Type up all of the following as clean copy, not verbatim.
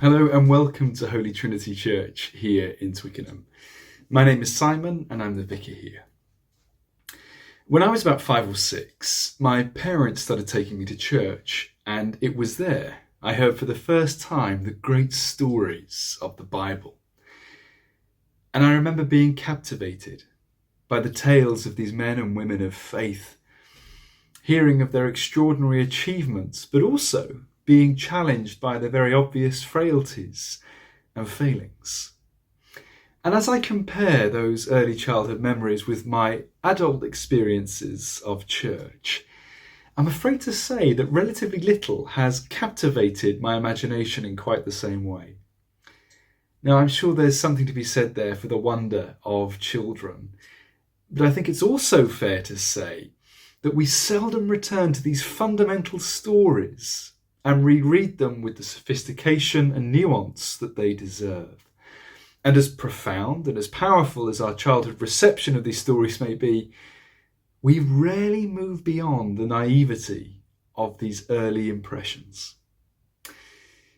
Hello and welcome to Holy Trinity Church here in Twickenham. My name is Simon and I'm the vicar here. When I was about 5 or 6, my parents started taking me to church, and it was there I heard for the first time the great stories of the Bible. And I remember being captivated by the tales of these men and women of faith, hearing of their extraordinary achievements, but also being challenged by their very obvious frailties and failings. And as I compare those early childhood memories with my adult experiences of church, I'm afraid to say that relatively little has captivated my imagination in quite the same way. Now, I'm sure there's something to be said there for the wonder of children, but I think it's also fair to say that we seldom return to these fundamental stories and reread them with the sophistication and nuance that they deserve. And as profound and as powerful as our childhood reception of these stories may be, we rarely move beyond the naivety of these early impressions.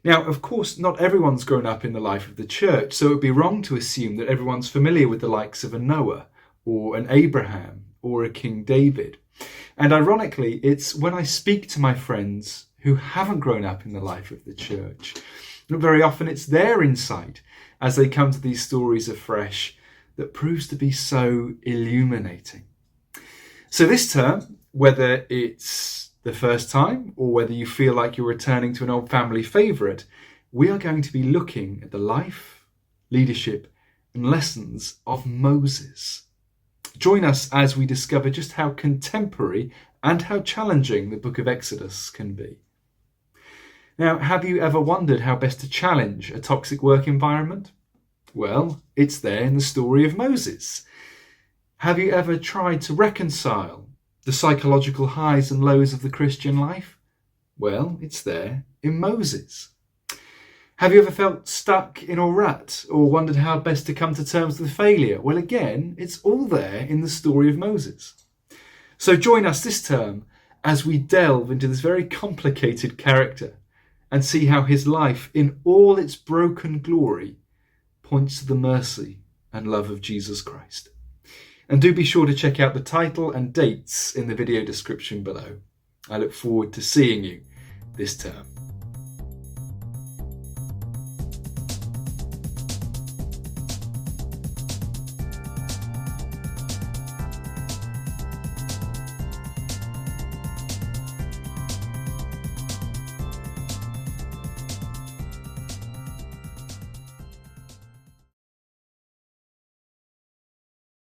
Now, of course, not everyone's grown up in the life of the church, so it would be wrong to assume that everyone's familiar with the likes of a Noah or an Abraham or a King David. And ironically, it's when I speak to my friends who haven't grown up in the life of the church, very often it's their insight as they come to these stories afresh that proves to be so illuminating. So this term, whether it's the first time or whether you feel like you're returning to an old family favourite, we are going to be looking at the life, leadership and lessons of Moses. Join us as we discover just how contemporary and how challenging the book of Exodus can be. Now, have you ever wondered how best to challenge a toxic work environment? Well, it's there in the story of Moses. Have you ever tried to reconcile the psychological highs and lows of the Christian life? Well, it's there in Moses. Have you ever felt stuck in a rut or wondered how best to come to terms with failure? Well, again, it's all there in the story of Moses. So join us this term as we delve into this very complicated character and see how his life, in all its broken glory, points to the mercy and love of Jesus Christ. And do be sure to check out the title and dates in the video description below. I look forward to seeing you this term.